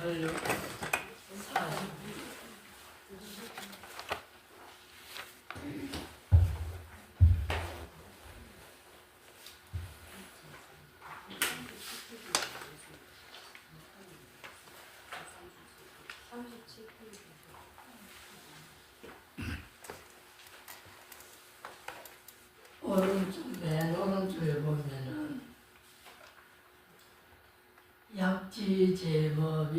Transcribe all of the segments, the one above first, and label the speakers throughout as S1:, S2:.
S1: 설교 40. 맨 오른쪽에 보면은 약지제법이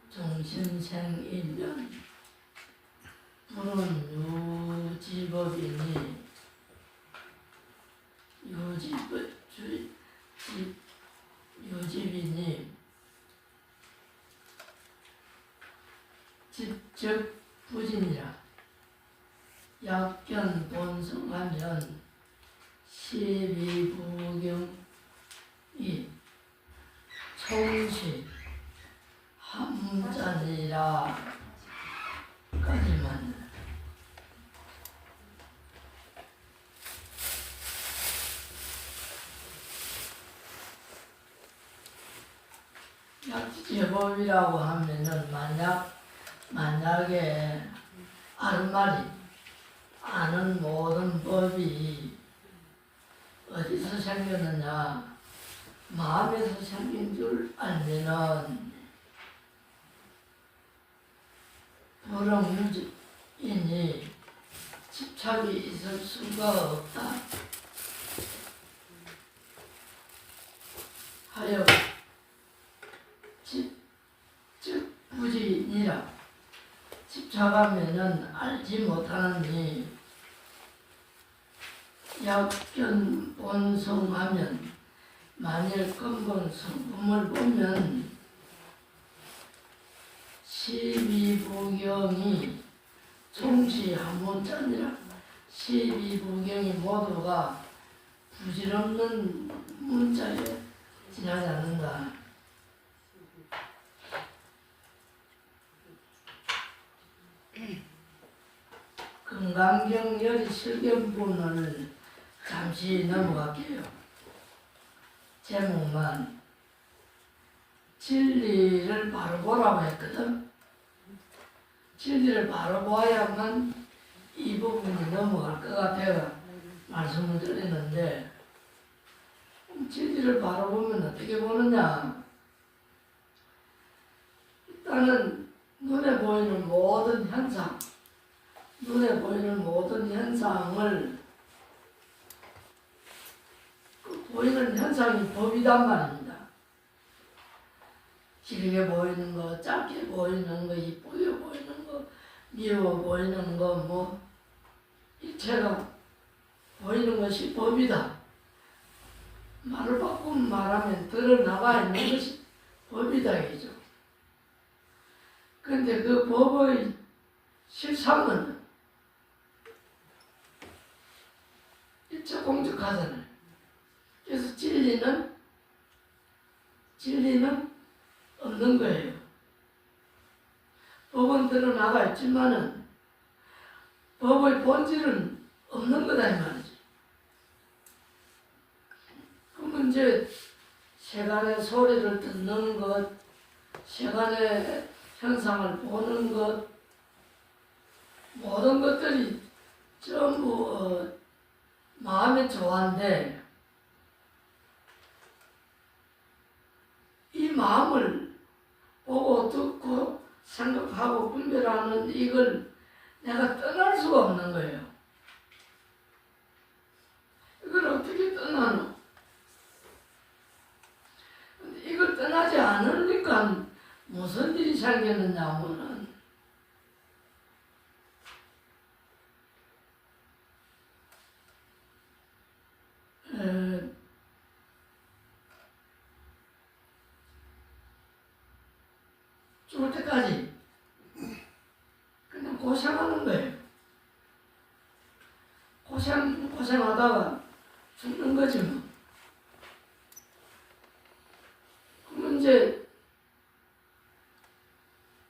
S1: 종신생일년 불은 유지법이니 유집이니 집적 부진이라 약견 본성하면 12부경이 총시 함자니라 까지만 약지제법이라고 하면은 만약에 아르말이 아는 모든 법이 어디서 생겼느냐 마음에서 생긴 줄 알면은 불응유지이니 집착이 있을 수가 없다 하여 집적부진이라 집착하면은 알지 못하느니 약견 본성하면 만일 근본 성품을 보면 12부경이 총시 한문자니라 12부경이 모두가 부질없는 문자에 지나지 않는다. 금강경 열이 실견본을 잠시 넘어갈게요. 제목만 진리를 바로 보라고 했거든. 진리를 바로 보아야만 이 부분이 넘어갈 것 같아요. 말씀을 드리는데 진리를 바로 보면 어떻게 보느냐. 일단은 눈에 보이는 모든 현상 현상을 보이는 현상이 법이단 말입니다. 길게 보이는 거, 짧게 보이는 거, 이쁘게 보이는 거, 미워 보이는 거, 뭐 일체가 보이는 것이 법이다. 말을 바꾸면 말하면 드러나가 있는 것이 법이다 이죠. 그런데 그 법의 실상은 일체 공적하잖아요. 그래서 진리는 없는 거예요. 법은 드러나가 있지만은 법의 본질은 없는 거다 이 말이지. 그러면 이제 세간의 소리를 듣는 것, 세간의 현상을 보는 것, 모든 것들이 전부 마음의 조화인데 이 마음을 보고 듣고 생각하고 분별하는 이걸 내가 떠날 수가 없는 거예요. 이걸 어떻게 떠나노? 이걸 떠나지 않으니까 무슨 일이 생겼느냐 하면은 죽을 때까지 그냥 고생하는 거예요. 고생하다가 죽는 거지 뭐. 그러면 이제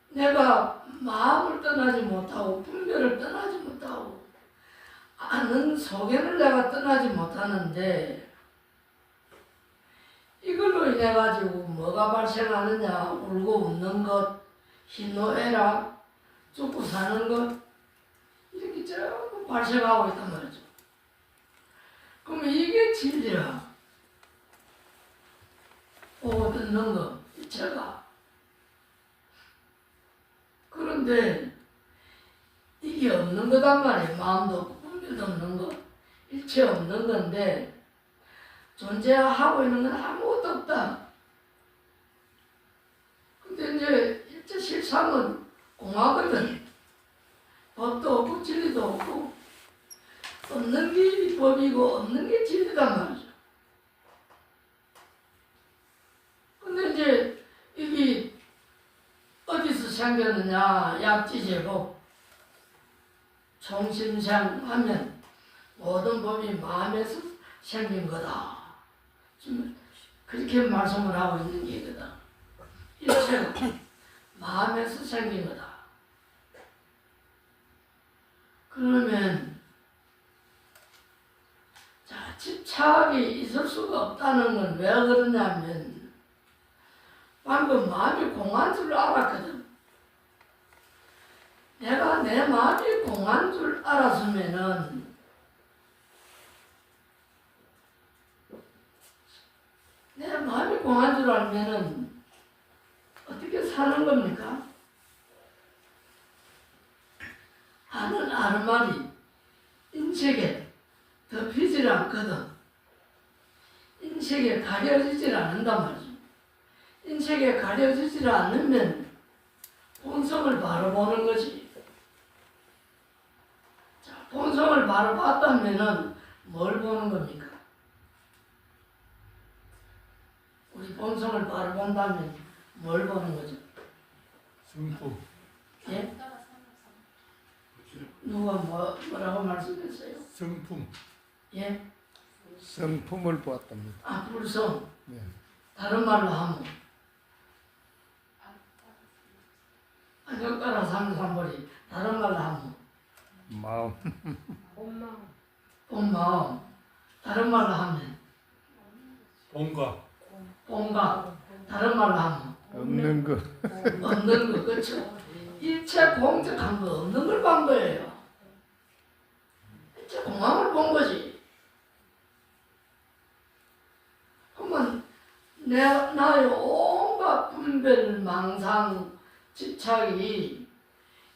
S1: 내가 마음을 떠나지 못하고 분별을 떠나지 못하고 아는 소견을 내가 떠나지 못하는데 이걸 그로 인해 가지고 뭐가 발생하느냐? 울고 웃는 것, 희노애락, 죽고 사는 것 이렇게 전부 발생하고 있단 말이죠. 그러면 이게 진리야. 보고 듣는 것, 이체가. 그런데 이게 없는 거단 말이에요. 마음도 없고 분별도 없는 것, 일체 없는 건데 존재하고 있는 건 아무것도 없다. 근데 이제 일체 실상은 공하거든. 법도 없고 진리도 없고 없는 게 법이고 없는 게 진리단 말이죠. 근데 이제 이게 어디서 생겼느냐? 약지제법 총심상하면 모든 법이 마음에서 생긴 거다. 지금 그렇게 말씀을 하고 있는 게거든. 일체가 마음에서 생긴 거다. 그러면 자, 집착이 있을 수가 없다는 건 왜 그러냐면 방금 마음이 공한 줄 알았거든. 내가 내 마음이 공한 줄 알았으면은 내 마음이 공한 줄 알면은 어떻게 사는 겁니까? 아는 말이 인식에 덮이질 않거든. 인식에 가려지질 않는단 말이죠. 인식에 가려지질 않으면 본성을 바로 보는 거지. 자, 본성을 바로 봤다면은 뭘 보는 겁니까? 우리 본성을 바로 본다면 뭘 보는 거죠?
S2: 성품.
S1: 예? 누가 뭐라고 말씀했어요?
S2: 성품.
S1: 예?
S3: 성품을 보았답니다.
S1: 아, 불성.
S3: 네.
S1: 다른 말로 하면 안녕따라 삼삼벌이 다른 말로 하면
S3: 마음.
S1: 본 마음 다른 말로 하면
S2: 본가.
S1: 본각 다른 말로 하면
S3: 없는 거.
S1: 없는 거 그렇죠? 일체 공적한 거 없는 걸 본 거예요. 일체 공항을 본 거지. 그러면 나의 온갖 분별, 망상, 집착이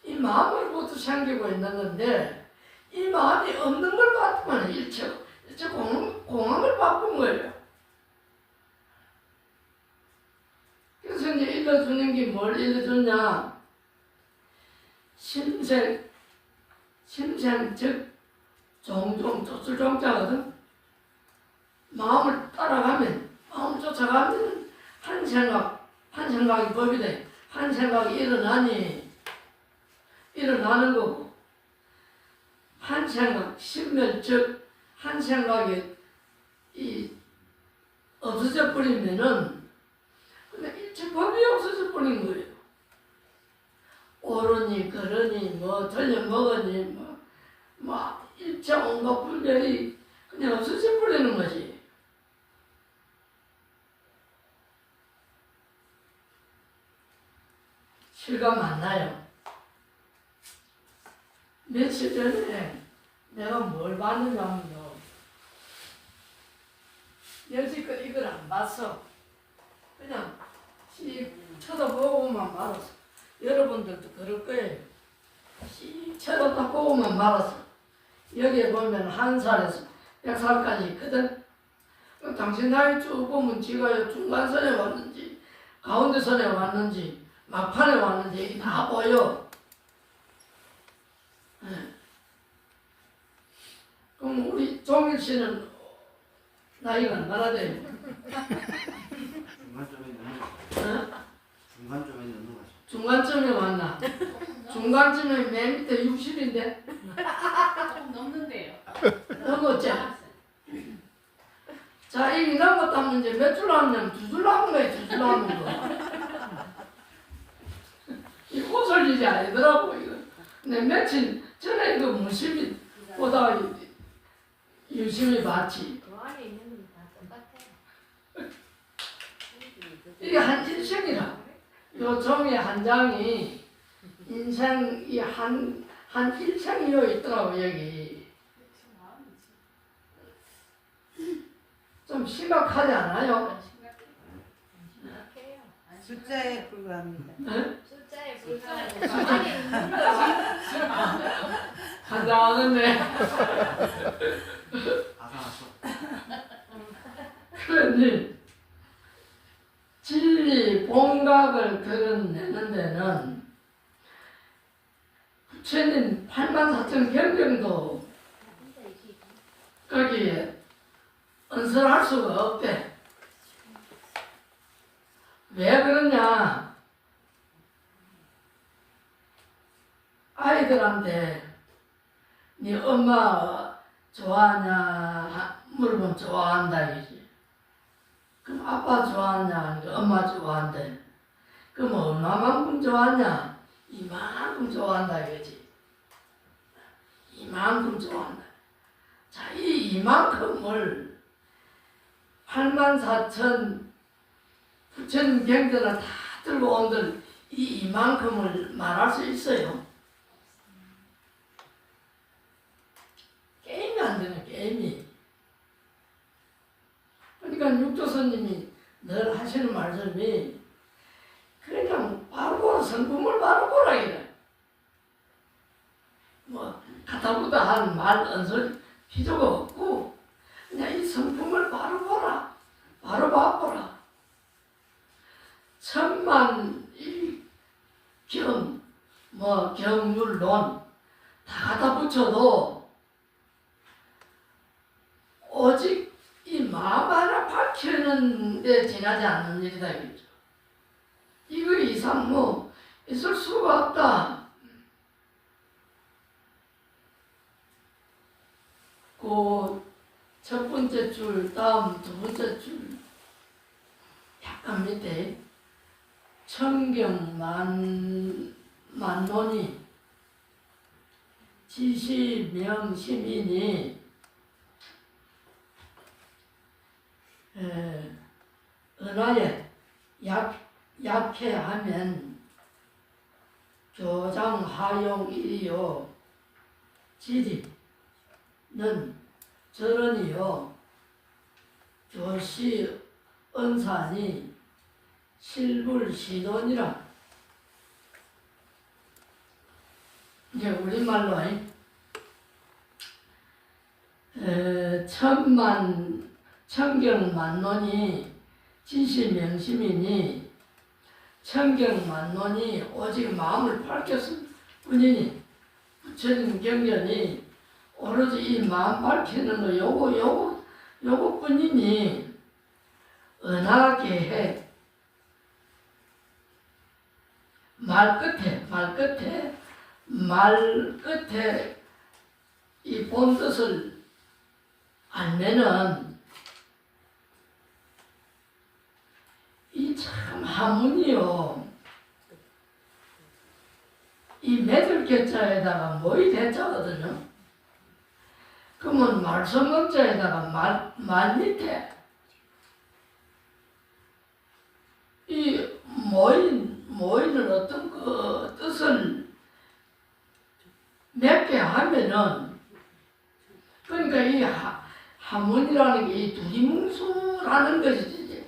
S1: 이 마음으로부터 생기고 있는 건데 이 마음이 없는 걸 봤더만 일체 공항을 바꾼 거예요. 그래서 이제 일러주는 게 뭘 일러주냐? 심생 즉 종종 조술종자거든. 마음을 따라가면 마음을 쫓아가면 한 생각이 법이 돼. 한 생각이 일어나는 거고 한 생각 신멸 즉 한 생각이 없어져 버리면은 그냥 일체 법이 없어져 버린 거예요. 옳으니 그러니 뭐 틀려먹으니 뭐 일체 온갖 분별이 그냥 없어져 버리는 거지. 실감 안 나요? 며칠 전에 내가 뭘 봤느냐면요. 여지껏 이걸 안 봤어. 그냥 쳐다보고만 말았어. 여러분들도 그럴 거예요. 쳐다보고만 말았어. 여기에 보면 1살에서 100살까지 있거든. 그럼 당신 나이 쭉 보면 지가 중간선에 왔는지 가운데 선에 왔는지 막판에 왔는지 다 보여. 네. 그럼 우리 종일 씨는 나이가 얼마나 돼요?
S4: 중간점에 넣는 거죠. 중간점에 넣는 거죠.
S1: 중간쯤에 왔나? 중간쯤에 맨 밑에 60인데?
S5: 조금 넘는데요.
S1: 넘었지? 자, 이미 넘었다면 이제 몇 줄 남냐면 2줄 남은 거야, 2줄 남은 거. 이 호설일이 아니더라고, 이거. 근데 며칠 전에 이거 무심히 보다가 유심히 봤지.
S5: 그 안에 있는 건 다 똑같아요.
S1: 이게 한 일생이라. 요 종이 한 장이 인생 이 한 일생이요 있더라고 여기. 좀 심각하지 않아요?
S6: 숫자에 불과합니다.
S1: 네?
S7: 숫자에 불과하고
S1: 한장하는데
S4: 아사아사.
S1: 그러니 진리 본각을 드러내는 데는 부처님 84,000 경경도 거기에 언설할 수가 없대. 왜 그러냐? 아이들한테 네 엄마 좋아하냐 물으면 좋아한다 이지. 그럼 아빠 좋아하냐 하니까 엄마 좋아한대. 그럼 얼마만큼 좋아하냐? 이만큼 좋아한다 이거지. 이만큼 좋아한다. 자, 이 이만큼을 84,000 부처님 경전을 다 들고 온들 이 이만큼을 말할 수 있어요? 게임이 안 되는 게임이. 그러니까 육조스님이 늘 하시는 말씀이 그냥 바로 보라, 성품을 바로 보라 이래. 뭐 가타부타 하는 말 언설 필요가 없고 그냥 이 성품을 바로 보라, 바로 봐보라. 천만일경, 뭐 경률론 다 갖다 붙여도 오직 이 마음 하나 밝히는 데 지나지 않는 일이다 이거죠. 이거 이상 뭐 있을 수가 없다. 그 첫 번째 줄 다음 두 번째 줄 약간 밑에 천경만론이 지시명시민이 은하에 약해하면 교장하용일이요 지리는 저런이요 교시 은산이 실불시돈이라. 이제 우리말로 천경만론이 지시명심이니 천경만론이 오직 마음을 밝혔을 뿐이니 부처님 경전이 오로지 이 마음 밝히는 거 요거뿐이니 은하계해 말 끝에 이 본뜻을 알면은 이 참 한문이요. 이 매들 개자에다가 뭐이 대자거든요. 그러면 말소문자에다가 말 밑에 이 모이는 어떤 그 뜻을 맺게 하면은 그러니까 이 한문이라는 게 이 두리뭉술하는 것이지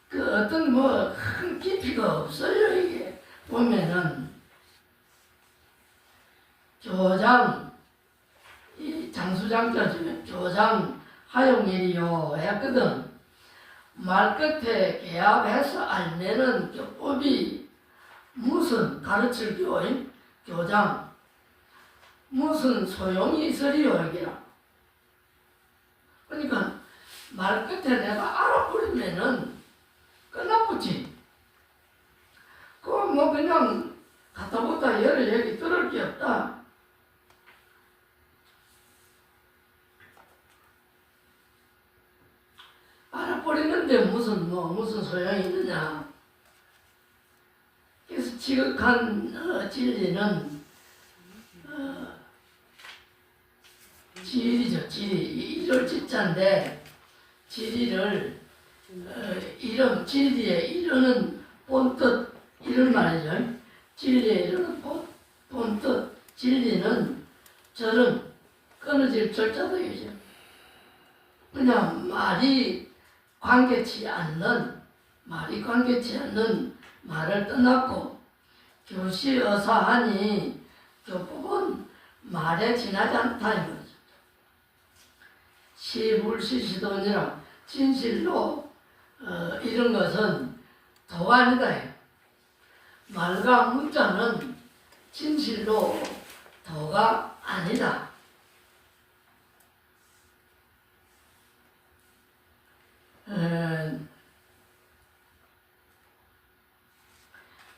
S1: 그 어떤 뭐 큰 깊이가 없어요. 이게 보면은 교장 이 장수장자지 교장 하용일이요 했거든. 말 끝에 개합해서 알면은 교법이 무슨 가르칠 교인 교장 무슨 소용이 있으리요 여기라. 그러니까 말 끝에 내가 알아버리면은 끝나붙지. 그거 뭐 그냥 갖다 붙다 여러 얘기 들을 게 없다. 알아버리는데 무슨 소용이 있느냐. 그래서 지극한 진리는 지리죠. 지리. 일월 지자인데 지리를 이름, 진리에 이르는 본뜻, 이런 말이죠. 진리에 이르는 본뜻, 진리는 절은 끊어질 절자덕이죠. 그냥 말이 관계치 않는 말을 떠났고 교시 어사하니 교법은 말에 지나지 않다 이 말이죠. 시불시시도니라 진실로 이런 것은 도가 아니다. 말과 문자는 진실로 도가 아니다.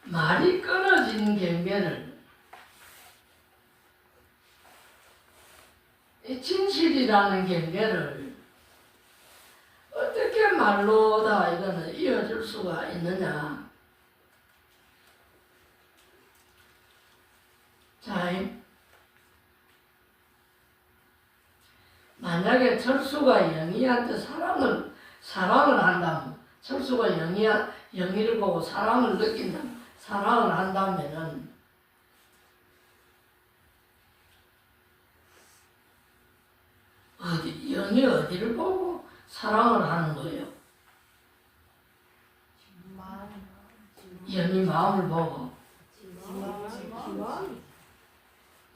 S1: 말이 끊어진 경계를 이 진실이라는 경계를 어떻게 말로 다 이거는 이어줄 수가 있느냐. 자, 만약에 철수가 영희한테 사랑을 한다면, 철수가 영희를 보고 사랑을 느낀다면, 사랑을 한다면은 영희 어디를 보고 사랑을 하는 거예요? 영희 마음을 보고.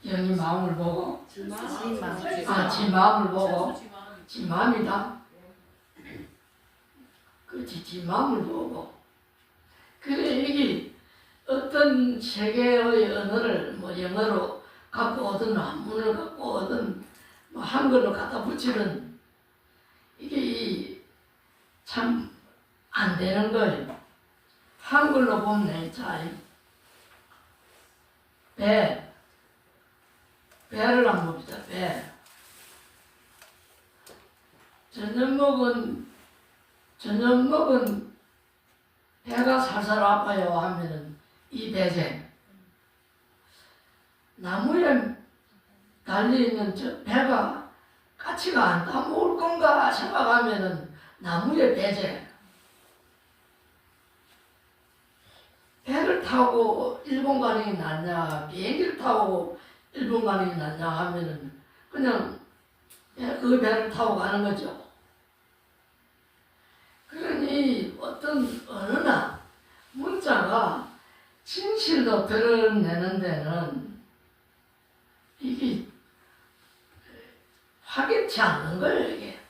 S1: 영희 마음을 보고. 지 마음을 보고. 지 마음이다. 그렇지, 지 마음을 보고. 그래, 이게 어떤 세계의 언어를 뭐 영어로 갖고 오든 한문을 갖고 오든 뭐 한글로 갖다 붙이는 이게 참 안 되는 거예요. 한글로 보면 자, 배를 한번 봅시다. 배. 저녁 먹은 배가 살살 아파요 하면은 이 배제. 나무에 달려있는 저 배가 까치가 안 따먹을 건가 생각하면은 나무에 배제. 배를 타고 일본 가는 게 낫냐, 비행기를 타고 일본 가는 게 낫냐 하면은 그냥 그 배를 타고 가는 거죠. 그러니 어떤 언어나 문자가 진실로 드러내는 데는 이게 확인치 않는 거예요, 이게.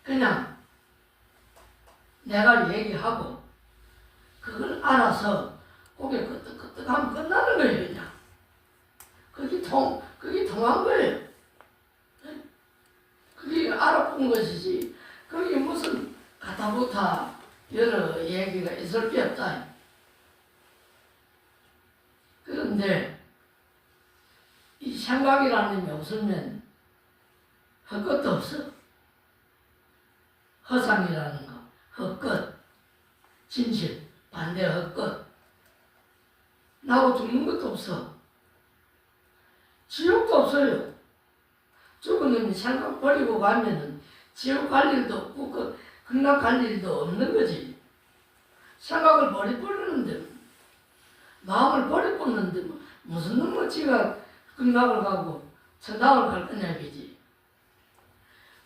S1: 그냥 내가 얘기하고 그걸 알아서 고개 끄덕끄덕하면 끝나는 거예요, 그냥. 그게 통한 거예요. 그게 알아본 것이지. 그게 무슨 가타부타 여러 얘기가 있을 게 없다. 그런데 이 생각이라는 게 없으면 헛것도 없어. 허상이라는 거, 헛것, 진실, 반대 헛것. 나하고 죽는 것도 없어. 지옥도 없어요. 죽은 놈이 생각 버리고 가면은 지옥 갈 일도 없고 극락 갈 일도 없는 거지. 생각을 버리는데 마음을 버리는데 무슨 놈의 지가 극락을 가고 천당을 갈 거냐 이지.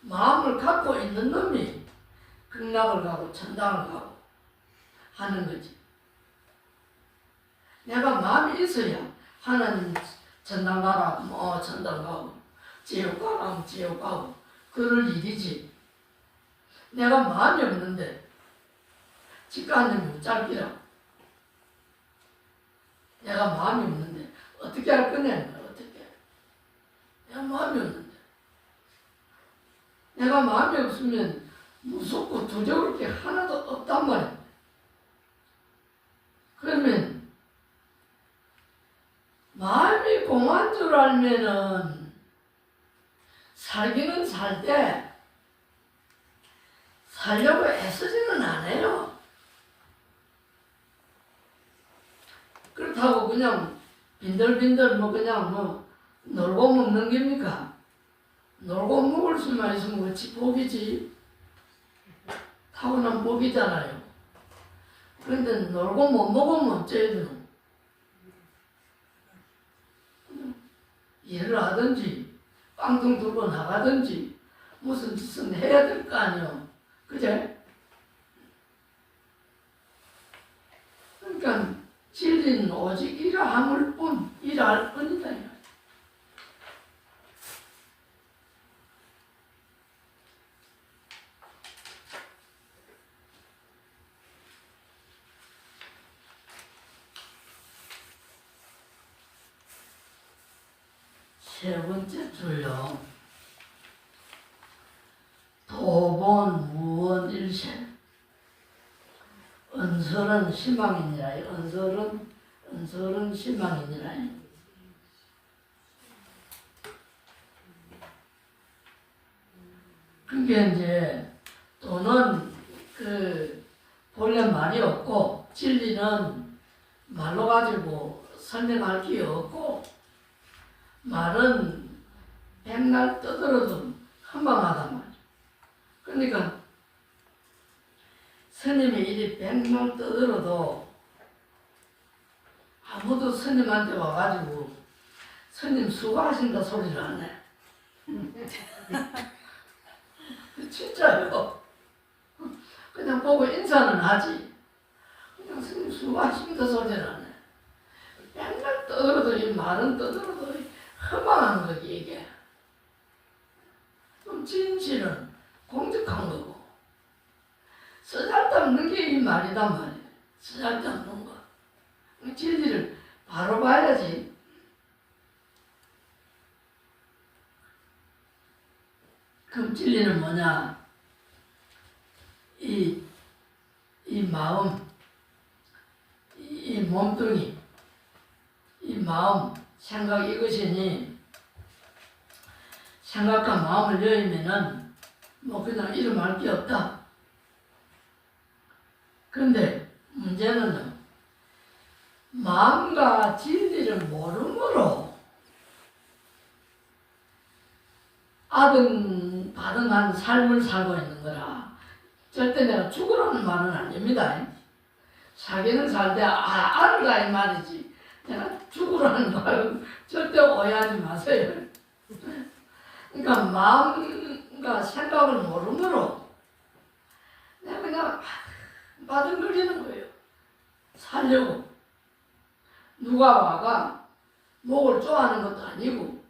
S1: 마음을 갖고 있는 놈이 극락을 가고 천당을 가고 하는 거지. 내가 마음이 있어야 하나님 천당 가라 하면 천당 가고 지옥 가라 하면 지옥 가고 그럴 일이지. 내가 마음이 없는데 직관님이 짧기라. 내가 마음이 없는데 어떻게 할 거냐 어떻게. 내가 마음이 없는데. 내가 마음이 없으면 무섭고 두려울 게 하나도 없단 말이야. 그러면 마음이 공한 줄 알면은 살기는 살 때 살려고 애쓰지는 않아요. 그렇다고 그냥 빈들빈들 그냥 놀고 먹는 겁니까? 놀고 먹을 수만 있으면 어찌 복이지. 타고난 법이잖아요. 그런데 놀고 못 먹으면 어째야 되노? 일을 하든지 빵동 들고 나가든지 무슨 짓은 해야 될 거 아니요. 그제? 그러니까 진리는 오직 일함을 뿐, 일할 뿐이다. 세 번째 줄요. 도본 무원 일체. 은설은 희망이니라. 은설은 희망이니라. 그게 이제 돈은 본래 말이 없고 진리는 말로 가지고 설명할 게 없고 말은 백날 떠들어도 한방하단 말이야. 그러니까 스님이 이리 백날 떠들어도 아무도 스님한테 와가지고 스님 수고하신다 소리를 안 해. 진짜요. 그냥 보고 인사는 하지. 그냥 스님 수고하십니다 소리를 안 해. 맨날 떠들어도 이 말은 떠들어도 허망한 거지 이게. 좀 진실은 공적한 거고 쓰잘데없는 게 이 말이단 말이야. 쓰잘데없는 거. 진리를 바로 봐야지. 그럼 진리는 뭐냐? 이 마음, 이 몸뚱이, 이 마음, 생각 이것이니 생각과 마음을 여의면은 뭐 그냥 이름할 게 없다. 그런데 문제는요, 마음과 진리를 모름으로 아등바등한 삶을 살고 있는 거라. 절대 내가 죽으라는 말은 아닙니다. 살기는 살되 알으라 이 말이지. 내가 죽으라는 말은 절대 오해하지 마세요. 그러니까 마음과 생각을 모름으로 내가 그냥 바등거리는 거예요. 살려고. 누가 와가 목을 쪼아하는 것도 아니고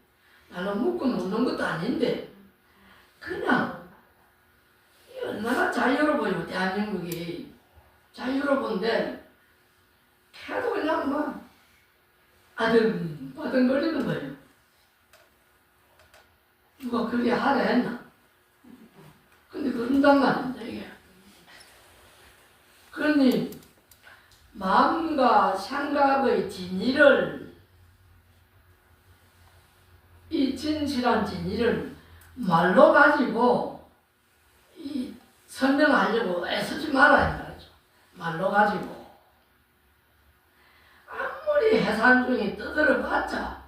S1: 나는 묶고 놓는 것도 아닌데 그냥 얼마나 자유로워요. 대한민국이 자유로운데 걔도 그냥 막 바등거리는 거예요. 누가 그렇게 하려 했나? 근데 그런단 말입니다 이게. 그러니 마음과 생각의 진리를, 이 진실한 진리를 말로 가지고 설명하려고 애쓰지 말아야 말이죠. 말로 가지고 아무리 해산중이 떠들어봤자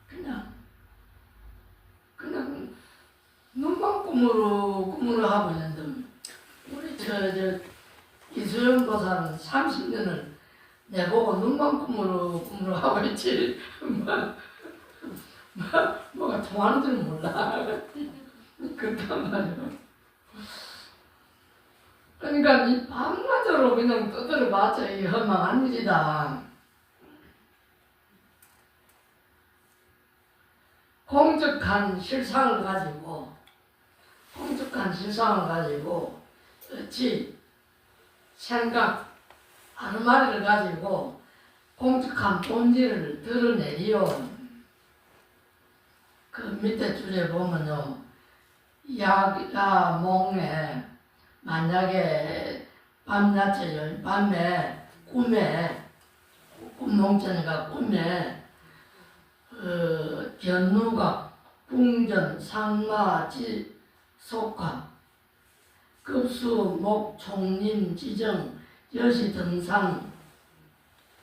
S1: 그냥 눈만 꾸무르 하고 있는데 우리 이수영 보사는 30년을 내보고 눈만 꾸무르 하고 있지 뭐가 통하는 줄 몰라. 그렇단 말이야. 그러니까 이 밤낮으로 그냥 떠들어봤자 이 허망한 일이다. 공적한 실상을 가지고 어찌 생각, 아르마리를 가지고 공적한 본질을 드러내리요. 그 밑에 줄에 보면요, 야가 몽에 만약에 밤낮에 밤에 꿈몽전이가 꿈에 견누각, 궁전, 상마, 속각, 급수, 목, 총림, 지정, 여시, 등상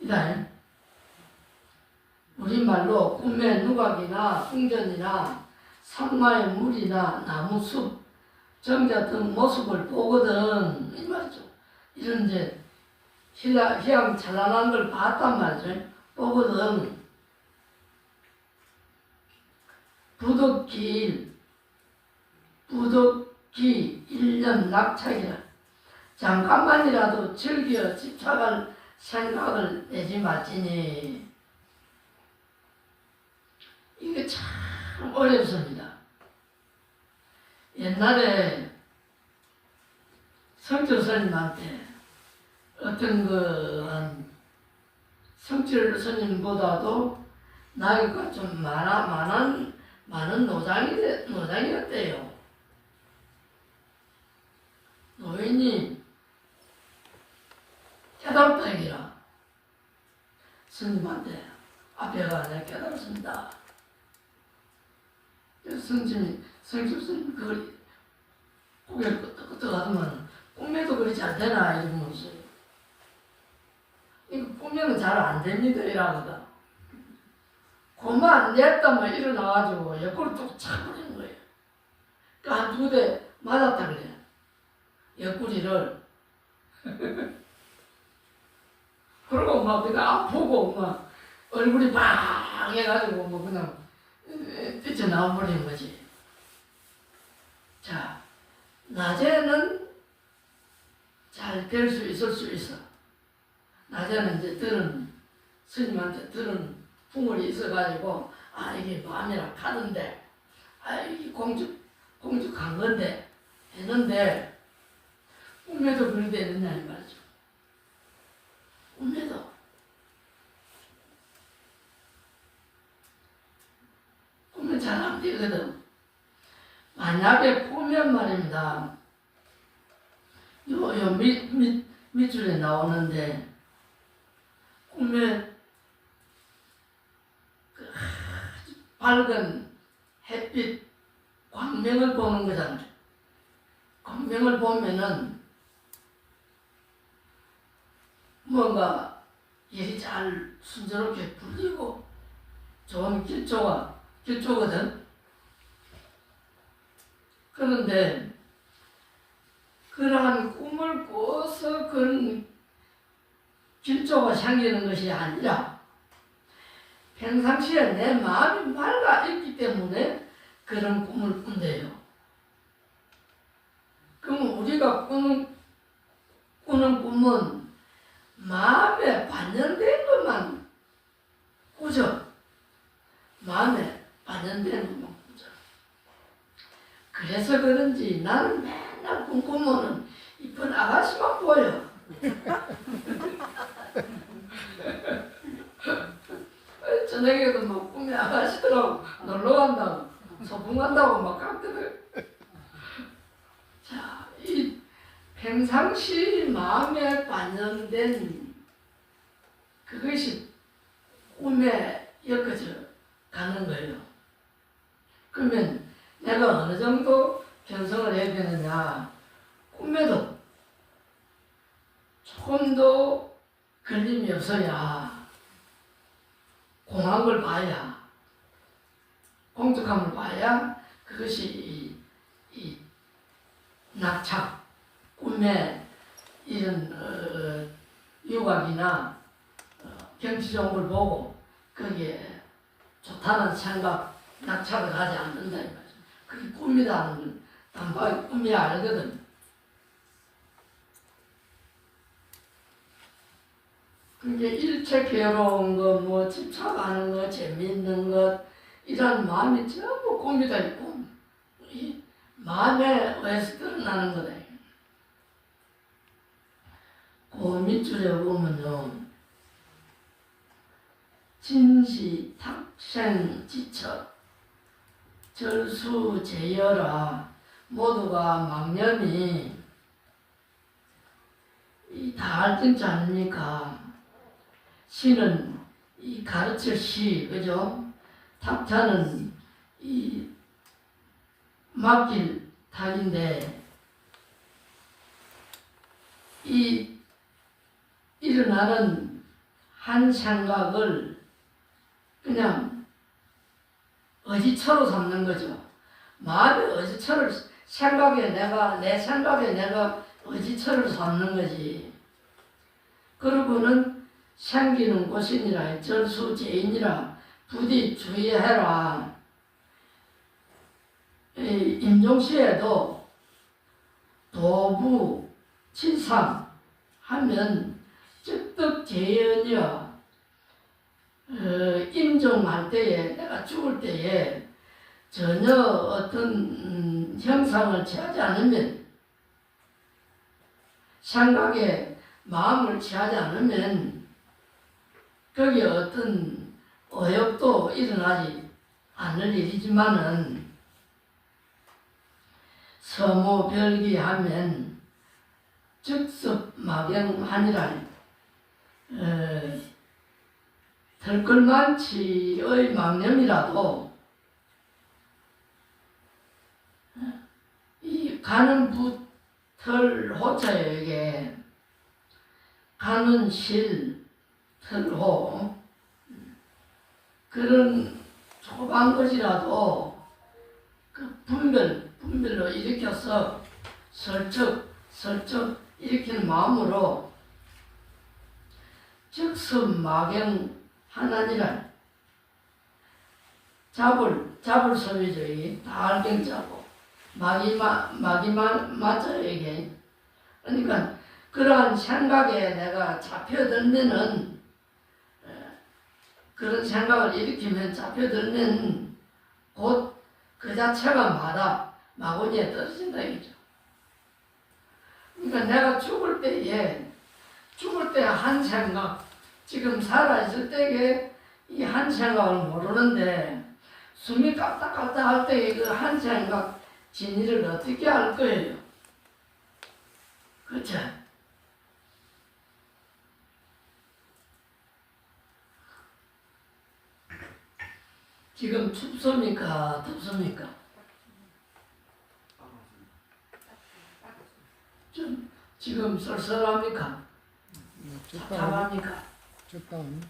S1: 이다. 우리말로 꿈에 누각이나 궁전이나 상마의 물이나 나무숲, 정자 등 모습을 보거든 이 말이죠. 이런 이제 희양찬란한 걸 봤단 말이죠. 보거든 부득기 1년 낙착이라 잠깐만이라도 즐겨 집착할 생각을 내지 말지니. 이게 참 어렵습니다. 옛날에 성철 스님한테 어떤 한 성철 스님보다도 나이가 좀 많은 노장이었대요. 노인이 깨달았다 얘기라. 스님한테 앞에가 내가 깨달았습니다. 성철 스님 그걸 고개를 끄덕끄덕 하더만 꿈에도 그리 잘 되나 이러면서 이거 꿈에는 잘 안 됩니다 이러거든. 고마 안 됐다 뭐 일어나가지고 옆구리 뚝 차버리는 거예요. 그러니까 한 2대 맞았다 그래. 옆구리를. 그러고 막 그냥 아프고 막 얼굴이 막 해가지고 뭐 그냥 뛰쳐나와버리는 거지. 자, 낮에는 잘 될 수 있을 수 있어. 낮에는 이제 스님한테 들은 풍물이 있어가지고, 아, 이게 마음이라 카던데, 아, 이게 공주 간 건데, 했는데, 꿈에도 그런 데 있느냐, 이 말이죠. 꿈에도. 꿈은 잘 안 되거든. 만약에 꾸면 말입니다. 요 밑줄에 나오는데, 꿈에 그 아주 밝은 햇빛, 광명을 보는 거잖아요. 광명을 보면은 뭔가 일이 잘 순조롭게 풀리고 좋은 길조거든. 그런데 그러한 꿈을 꿔서 그런 길조가 생기는 것이 아니라 평상시에 내 마음이 맑아 있기 때문에 그런 꿈을 꾼대요. 그럼 우리가 꾸는 꿈은 마음에 반영된 것만 꾸죠. 마음에 반영된 것만 꾸죠. 그래서 그런지 나는 맨날 꿈꾸면은 이쁜 아가씨만 보여. 저녁에도 막 꿈에 아가씨들하고 놀러 간다고, 소풍 간다고 막 갔거든. 자, 이 평상시 마음에 반영된 그것이 꿈에 엮어져 가는 거예요. 그러면 내가 어느 정도 견성을 해야 되느냐, 꿈에도 조금도 걸림이 없어야 공한 걸 봐야, 공적함을 봐야 그것이 이 낙착, 꿈에 이런 유곽이나 경치 좋은 걸 보고 거기에 좋다는 생각, 낙착을 하지 않는다 이 말이죠. 그게 꿈이라는 건 단박에 꿈이 알거든. 그게 일체 괴로운 것, 뭐 집착하는 것, 재미있는 것, 이런 마음이 전부 꿈이다, 이 꿈. 이 마음에 의해서 드러나는 거다. 그 밑줄에 보면요, 진시, 탁생, 지처, 절수, 제열아, 모두가 망념이 다 알증지 아닙니까? 시는 이 가르칠 시, 그죠? 탁자는 이 맡길 탁인데, 이 일어나는 한 생각을 그냥 어지처로 삼는 거죠. 마음의 어지처를 내 생각에 내가 의지처를 삼는 거지. 그러고는 생기는 곳이니라 절수제인이라 부디 주의해라. 임종시에도 도부 친상 하면 즉득제연이여 임종할 때에 내가 죽을 때에 전혀 어떤 형상을 취하지 않으면 생각에 마음을 취하지 않으면 거기에 어떤 어역도 일어나지 않을 일이지만은 서모별기하면 즉습막영하니라. 털걸만치의 망념이라도 이 가는 부털 호자예요. 이게 가는 실 털호 그런 조그만 것이라도 그 분별로 일으켜서 설적 일으키는 마음으로 즉습막영 하나니라. 잡을 소리죠. 이게 달경자고 막이만 맞아요. 이게 그러니까 그러한 생각에 내가 잡혀들면은 그런 생각을 일으키면 잡혀들면 곧 그 자체가 마구니에 떨어진다 이거죠. 그러니까 내가 죽을 때 한 생각, 지금 살아있을 때에 이 한 생각을 모르는데 숨이 깍딱깍딱 할 때 그 한 생각 진리를 어떻게 할 거예요? 그렇죠? 지금 춥습니까? 덥습니까? 좀 지금 썰썰합니까? 답답합니까?
S3: 적당히.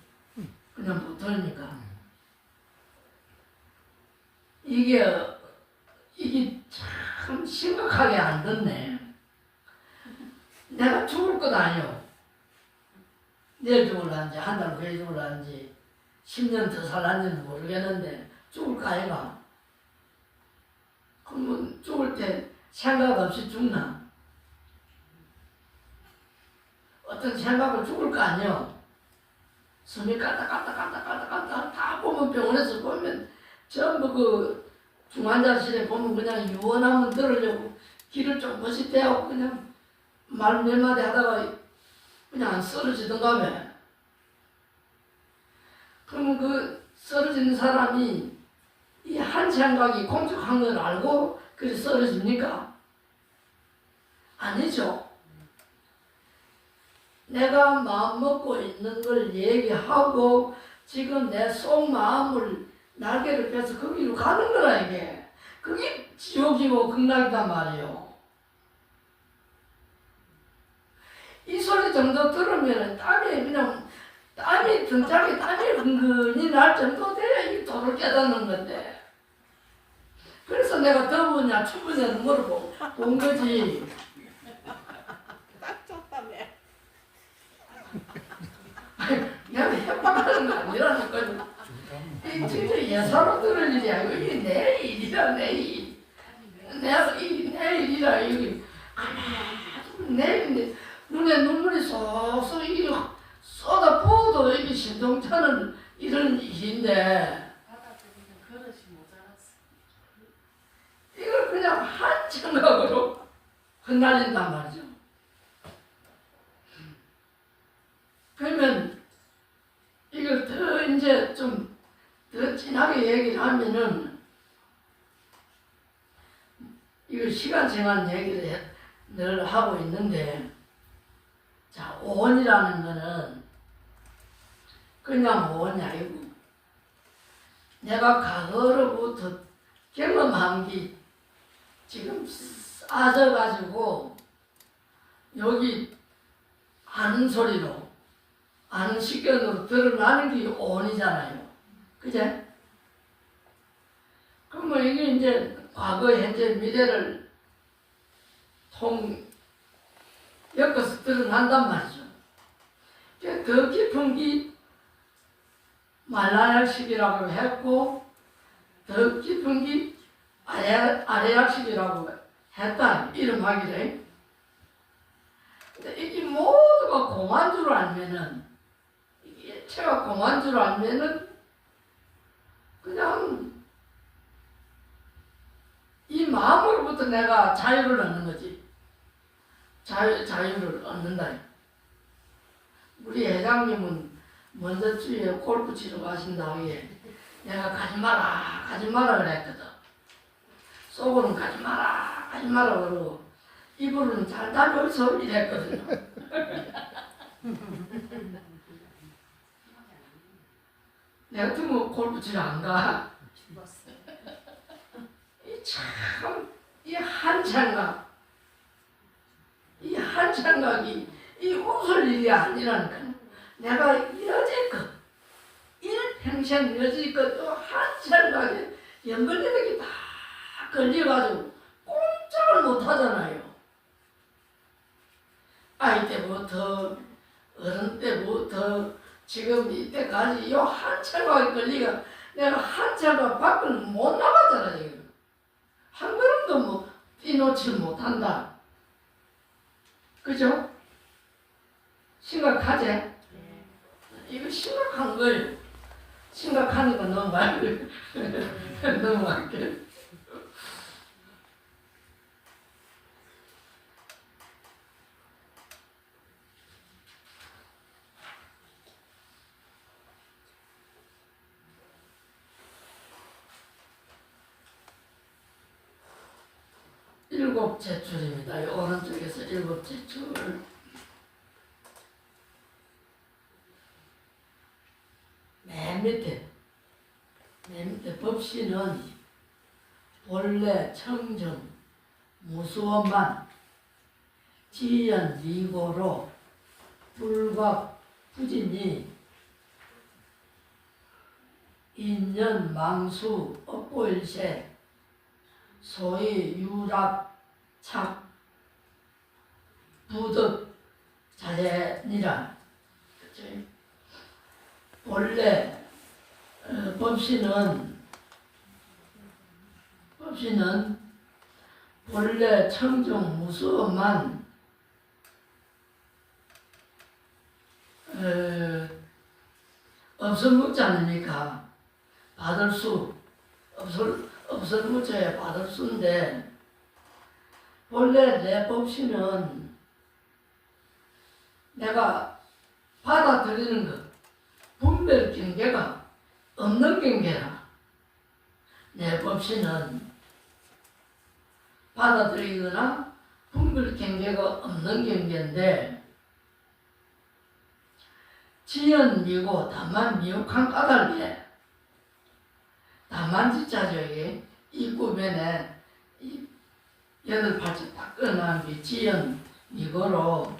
S1: 그냥 보통입니까? 이게 참 심각하게 안 듣네. 내가 죽을 것 아니오. 내일 죽을란지 한 달 후에 죽을란지 10년 더 살란지는 모르겠는데 죽을 거 아이가? 그러면 죽을 때 생각 없이 죽나? 어떤 생각을 죽을 거 아니오. 숨이 까딱까딱 다 보면 병원에서 보면 전부 그 중환자실에 보면 그냥 유언하면 들으려고 귀를 조금씩 대고 그냥 말 몇 마디 하다가 그냥 쓰러지던가 봐. 그러면 그 쓰러지는 사람이 이 한 생각이 공적한 걸 알고 그래 쓰러집니까? 아니죠. 내가 마음 먹고 있는 걸 얘기하고 지금 내 속마음을 날개를 펴서 거기로 가는 거라 이게. 그게 지옥이고 극락이단 말이에요. 이 소리 정도 들으면 땀이 등짝에 땀이 은근히 날 정도 돼야 이 도를 깨닫는 건데. 그래서 내가 더우냐 추우냐 물어본 거지. 내가 협박하는 거 아니라니까. 이 진짜 예사로 들을 일이 아니고 이게 내 일이라 내 일. 내 일이라 이게 내 눈에 눈물이 쏙쏙 이게 쏟아 부어도 이게 신동차는 이런 일인데
S5: 그릇이 모자랐어.
S1: 이걸 그냥 한 생각으로 흩날린단 말이죠. 그러면 이걸 더 이제 좀 더 진하게 얘기를 하면은 이거 시간 정한 얘기를 늘 하고 있는데 자, 오온이라는 거는 그냥 오온이 아니고 내가 과거로부터 경험한 게 지금 쌓아져가지고 여기 아는 소리로 아는 식견으로 드러나는 게 오온이잖아요. 그제? 그러면 이게 이제 과거, 현재, 미래를 통 엮어서 드러난단 말이죠. 더 깊은 게 말라약식이라고 했고 더 깊은 게 아래약식이라고 했다 이름하기를. 근데 이게 모두가 공한 줄 알면은 이게 제가 공한 줄 알면은 그냥 이 마음으로부터 내가 자유를 얻는 거지. 자유를 얻는다. 우리 회장님은 먼저 주위에 골프 치러 가신다 하기에 내가 가지 마라 그랬거든. 속으로는 가지 마라 그러고 입으로는 잘 다녀서 이랬거든요. 내가 같으면 골프 치러 안 가.
S5: 죽었어.
S1: 이 한 생각이 이 웃을 일이 아니라니까. 내가 여지껏 일평생 여지껏 한 생각에 연걸리는 게 다 걸려가지고 꼼짝을 못 하잖아요. 아이 때부터 어른 때부터 지금 이때까지 이 한 생각이 걸리가 내가 한 생각 밖을 못 나갔잖아요. 한 걸음도 뭐 뛰놓지 못한다. 그죠? 심각하지? 이거 심각한 거예요. 심각하니까 넘어갈게요. 넘어갈게요. 일곱째 줄입니다. 이 오른쪽에서 일곱째 줄. 맨 밑에 법시는 본래 청정 무수원만 지연 이고로 불과 부진이 인연 망수 업보일세 소위 유락착 부득 자제니라. 그치? 본래 법시는 본래 청정 무수만 없을 묻지 않으니까 받을 수 없을 묻혀야 받을 수인데 본래 내 법시는 내가 받아들이는 것 분별 경계가 없는 경계라. 내 법시는 받아들이거나 분별 경계가 없는 경계인데 지연 미고 다만 미혹한 까닭에 다만 지자죠. 이 구변에 이 여덟 팔째 딱 끊어난 게 지연 미고로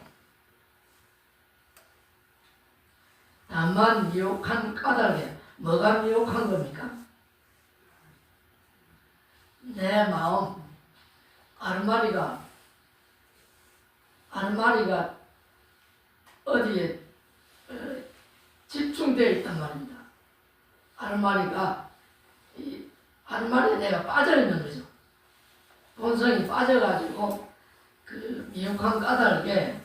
S1: 다만 미혹한 까닭에 뭐가 미혹한 겁니까? 내 마음 알마리가 어디에 집중되어 있단 말입니다. 알마리에 내가 빠져 있는 거죠. 본성이 빠져가지고 그 미혹한 까닭에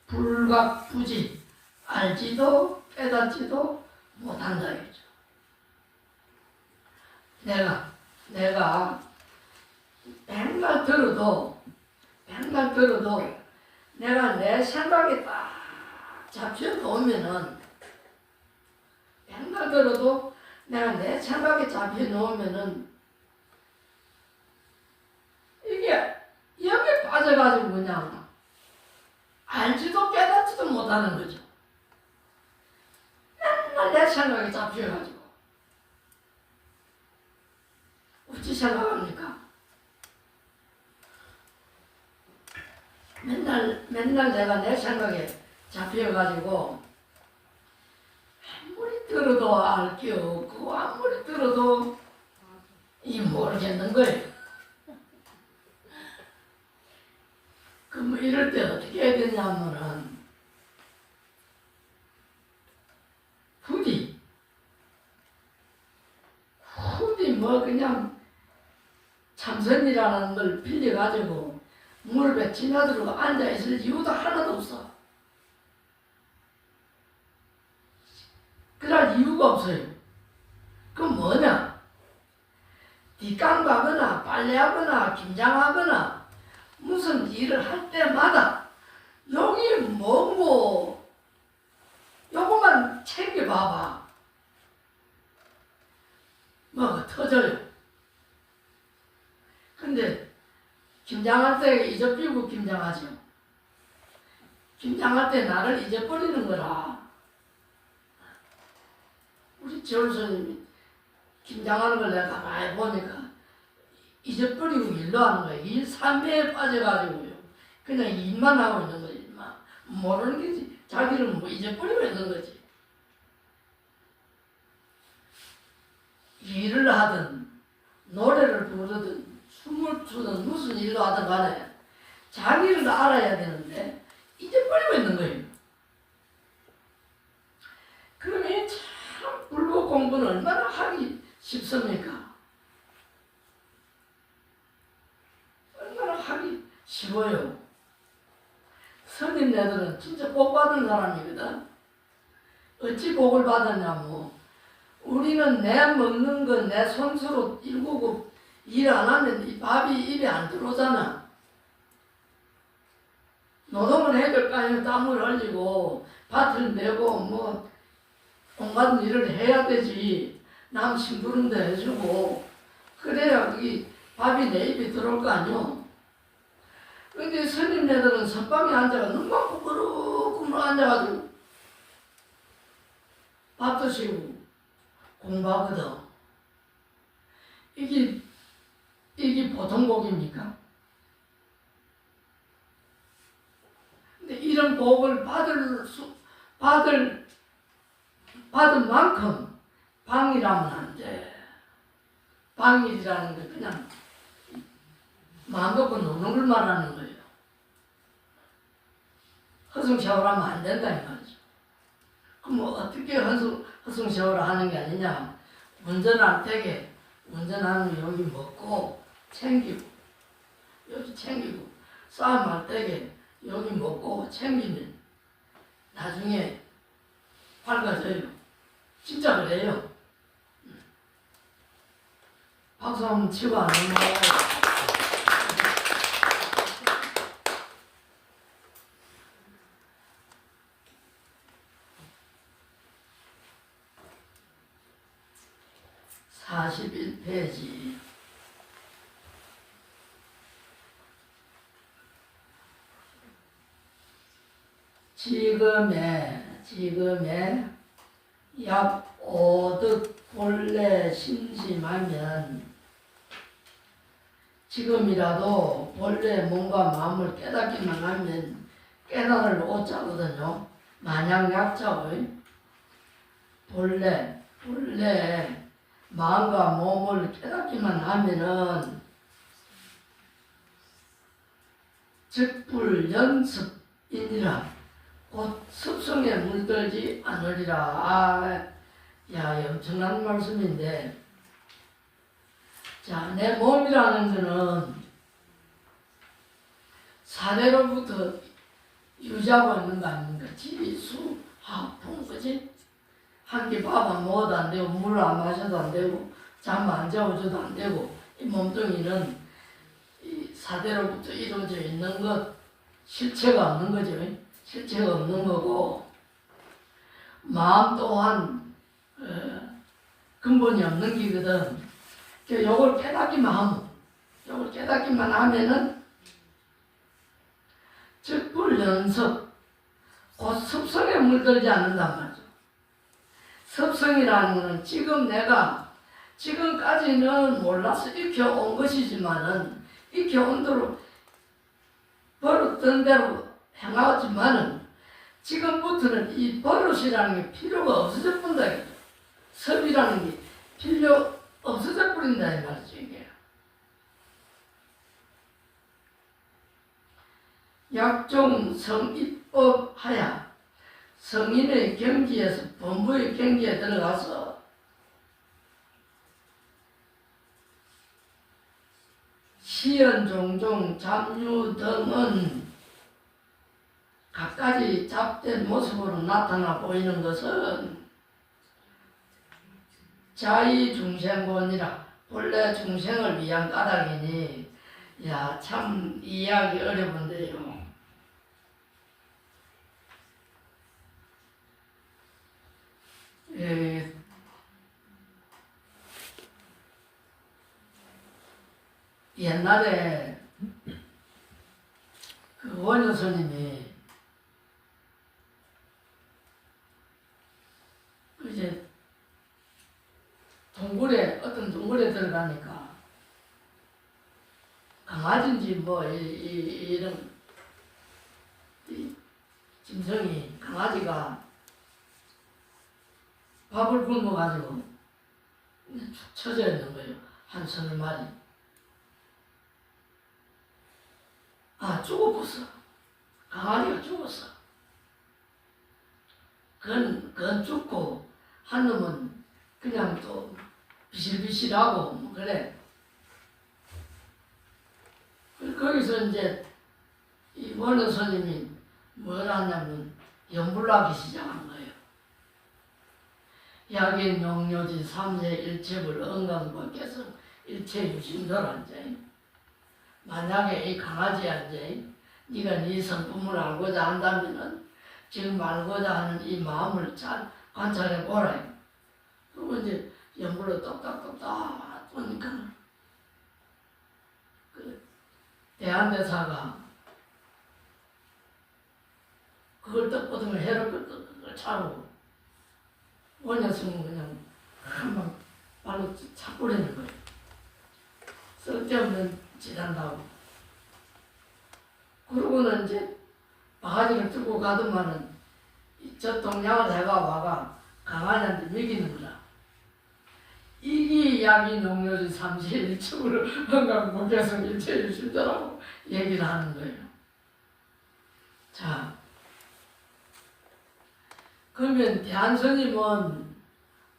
S1: 불각부지 알지도 깨닫지도 못한다 이거죠. 내가 맨날 들어도 내가 내 생각에 딱 잡혀 놓으면은 맨날 들어도 내가 내 생각에 잡혀 놓으면은 이게 여기 빠져가지고 그냥 알지도 깨닫지도 못하는 거죠. 맨날 내 생각에 잡혀가지고 어찌 생각합니까? 맨날 내가 내 생각에 잡혀가지고 아무리 들어도 알 게 없고 아무리 들어도 이 모르겠는 거예요. 그럼 이럴 때 어떻게 해야 되냐면은 후디 뭐 그냥 참선이라는 걸 빌려가지고 무릎에 지나들고 앉아있을 이유도 하나도 없어. 그럴 이유가 없어요. 그럼 뭐냐? 뒷강 가거나 빨래하거나 김장하거나 무슨 일을 할 때마다 여기 뭐고 요것만 챙겨봐봐. 뭐가 터져요. 근데 김장할 때 잊어버리고 김장하죠. 김장할 때 나를 잊어버리는 거라. 우리 지원선생님이 김장하는 걸 내가 많이 보니까 잊어버리고 일로 하는 거예요. 일 삼매에 빠져가지고요. 그냥 일만 하고 있는 거지. 일만. 모르는 게지. 자기는 뭐 잊어버리고 있는 거지. 일을 하든 노래를 부르든 춤을 추든 무슨 일도 하든 간에 자기를 알아야 되는데 잊어버리고 있는 거예요. 그러면 참 불법 공부는 얼마나 하기 쉽습니까? 얼마나 하기 쉬워요. 스님네들은 진짜 복 받은 사람이거든. 어찌 복을 받았냐면 우리는 내 먹는 거 내 손수로 일구고 일 안 하면 이 밥이 입에 안 들어오잖아. 노동을 해줄 거 아니면 땀을 흘리고 밭을 메고 뭐 온갖 일을 해야 되지. 남 심부름도 해주고 그래야 그게 밥이 내 입에 들어올 거 아니오. 근데 스님네들은 선방에 앉아가 눈만 꾸꾸룩꾸룩 앉아가지고 밥 드시고 공부하거든. 이게 보통 복입니까? 근데 이런 복을 받은 만큼 방이라면 안 돼. 방일이라는 게 그냥 마음 갖고 노는 걸 말하는 거예요. 허송세월하면 안 된다 이 말이죠. 그럼 뭐 어떻게 허송세월을 하는 게 아니냐? 운전할 때게 운전하는 거 여기 먹고 챙기고 여기 챙기고 싸움할 때게 여기 먹고 챙기면 나중에 밝아져요. 진짜 그래요. 박수 한번 치고 안 넘어가요. (41페이지) 지금의 약 5득 본래 심심하면 지금이라도 본래 몸과 마음을 깨닫기만 하면 깨달을 오자거든요. 마냥 약자의 본래 마음과 몸을 깨닫기만 하면은 즉불연습이니라 곧 습성에 물들지 않으리라. 야, 엄청난 말씀인데, 자, 내 몸이라는 거는 사대로부터 유지하고 있는 거 아닙니까? 지수, 화풍, 그지? 한 끼 밥 안 먹어도 안 되고, 물 안 마셔도 안 되고, 잠 안 자고줘도 안 되고, 이 몸뚱이는 이 사대로부터 이루어져 있는 것, 실체가 없는 거죠. 실체가 없는 거고, 마음 또한 근본이 없는 기거든. 요걸 깨닫기만 하면은 즉불연습, 곧 습성에 물들지 않는단 말이죠. 습성이라는 것은 지금까지는 몰라서 익혀온 것이지만은 익혀온 대로 버릇던 대로 행하지만은 지금부터는 이 버릇이라는 게 필요가 없어져 본다. 섭이라는 게 필요 없어져 버린다 이 말이죠. 이게 약종 성입법 하야 성인의 경지에서 본부의 경지에 들어가서 시연 종종 잡류 등은 갖가지 잡된 모습으로 나타나 보이는 것은 자의중생본이라 본래 중생을 위한 까닭이니 야 참 이해하기 어려운데요. 예, 옛날에 그 원효 스님이 이제 어떤 동굴에 들어가니까 강아지인지 뭐 이런 이 짐승이 강아지가 밥을 굶어가지고 축 처져 있는 거예요. 한 서너 마리. 아, 죽어버렸어. 강아지가 죽었어. 그건 죽고, 한 놈은 그냥 또 비실비실하고, 뭐 그래. 거기서 이제 이 원효 스님이 뭘 하냐면 연불하기 시작한 거예요. 약인 용료지 삼세 일체불 언강법께서 일체 유심도란제. 만약에 이 강아지한테 네가 네 성품을 알고자 한다면은 지금 알고자 하는 이 마음을 잘 관찰해 보라. 그리고 이제 연불로 똑딱똑딱 보니까 그 대한대사가 그걸 떡보듬을 해를 그걸 차고 원효스님은 그냥 한방 발로 차버리는 거예요. 쓸데없는 짓한다고. 그러고는 이제 바가지를 들고 가더만은 저 동양을 해가 와가 강아지한테 먹이는 거라. 이게 약이 농료지 삼시일축으로 건강 목에서 일체일실더라고 얘기를 하는 거예요. 자, 그러면 대한스님은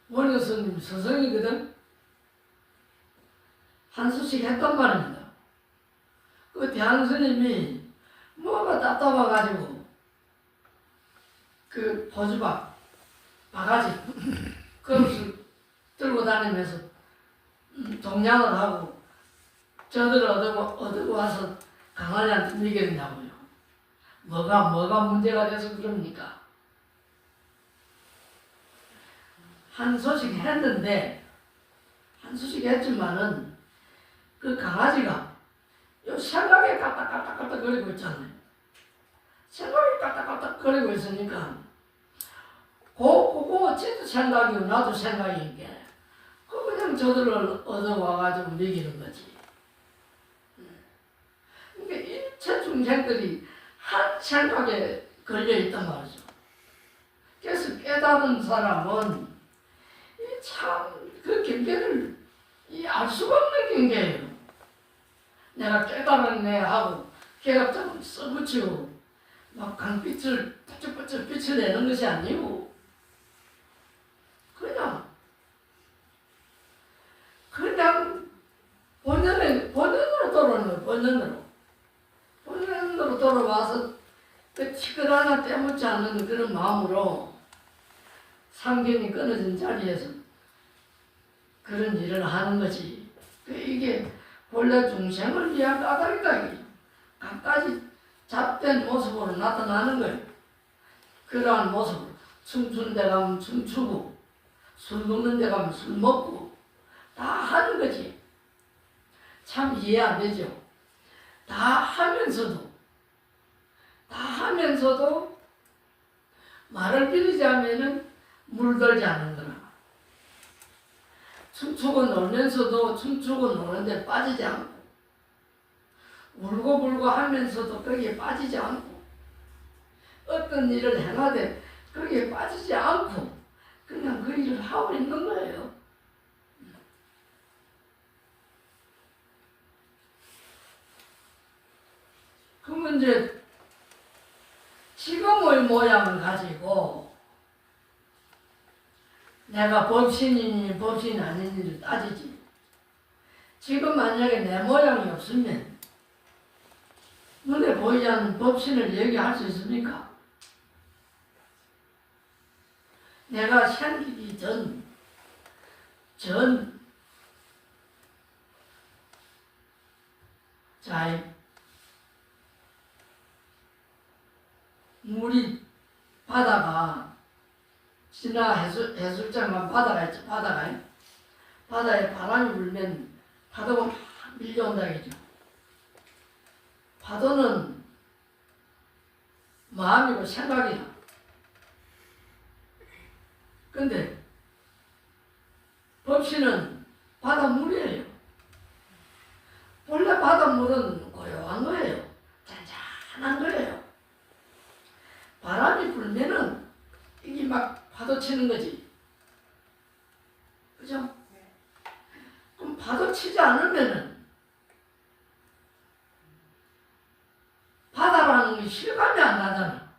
S1: 원효 스님 스승이거든. 한 수씩 했단 말입니다. 그 대한스님이 뭐가 답답해가지고 그 보주박 바가지 그것을 들고 다니면서 동냥을 하고 저들 얻고 와서 강아지한테 먹였냐고요. 뭐가 문제가 돼서 그럽니까? 한 소식 했는데 한 소식 했지만은 그 강아지가 요 생각에 까딱까딱까딱 거리고 있잖아요. 생각이 까딱까딱 거리고 있으니까 그거 쟤도 생각이고 나도 생각인 게 그냥 저들을 얻어와가지고 먹이는 거지. 그러니까 일체 중생들이 한 생각에 걸려있단 말이죠. 그래서 깨달은 사람은 참 그 경계를 알 수가 없는 경계예요. 내가 깨달았네 하고 걔가 좀 써붙이고 막 강빛을 펄쩍펄쩍 빛을 내는 것이 아니고 그냥 본연으로 돌아오는 거예요. 본연으로 돌아와서 그 티끌 하나 떼묻지 않는 그런 마음으로 상견이 끊어진 자리에서 그런 일을 하는 거지. 이게 본래 중생을 위한 까닭이다. 각가지 잡된 모습으로 나타나는 거예요. 그러한 모습으로 춤추는 데 가면 춤추고 술 먹는 데 가면 술 먹고 다 하는 거지. 참 이해 안 되죠. 다 하면서도 말을 빌리지 않으면 물들지 않는 거라. 춤추고 놀면서도 춤추고 노는데 빠지지 않고 울고불고 하면서도 거기에 빠지지 않고 어떤 일을 행하되 거기에 빠지지 않고 그냥 그 일을 하고 있는 거예요. 그러면 이제 지금의 모양을 가지고 내가 법신이니 법신이 아닌지를 따지지. 지금 만약에 내 모양이 없으면 눈에 보이지 않는 법신을 얘기할 수 있습니까? 내가 생기기 자, 물이 바다가 지나 해수장만 바다가 있죠. 바다에 바람이 불면 파도가 막 밀려온다 이죠. 파도는 마음이고 생각이야. 근데 법신은 바닷물이에요. 원래 바닷물은 고요한 거예요. 잔잔한 거예요. 바람이 불면은 이게 막 파도 치는 거지. 그죠? 그럼 파도 치지 않으면은 바다라는 게 실감이 안 나잖아.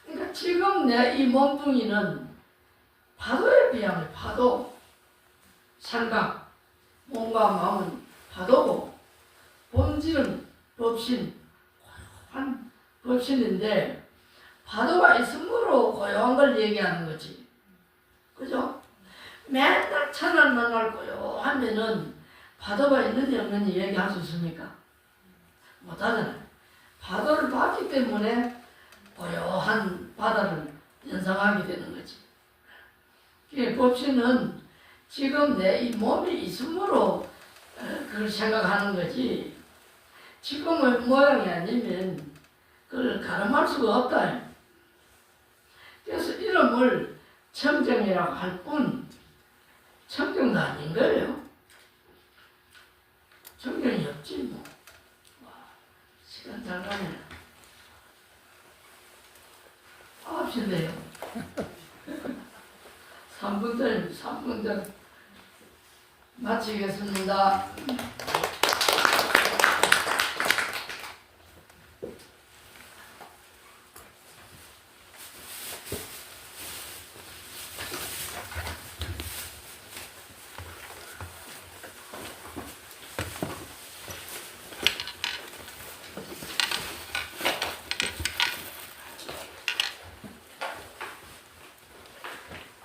S1: 그러니까 지금 내 이 몸뚱이는 파도에 비하면 파도. 생각, 몸과 마음은 파도고 본질은 법신, 고요한 법신인데 파도가 있으므로 고요한 걸 얘기하는 거지. 그죠? 맨날 천을 만날 고요하면은 파도가 있는지 없는지 얘기할 수 있습니까? 못하잖아요. 파도를 봤기 때문에 고요한 바다를 연상하게 되는 거지. 그 법신은 지금 내 이 몸이 있으므로 그걸 생각하는 거지. 지금의 모양이 아니면 그걸 가늠할 수가 없다. 그래서 이름을 청정이라고 할 뿐 청정도 아닌 거예요. 청정이 없지 뭐. 와, 시간 잘 가네. 9시인데요. 3분 전입니다. 3분 전 마치겠습니다.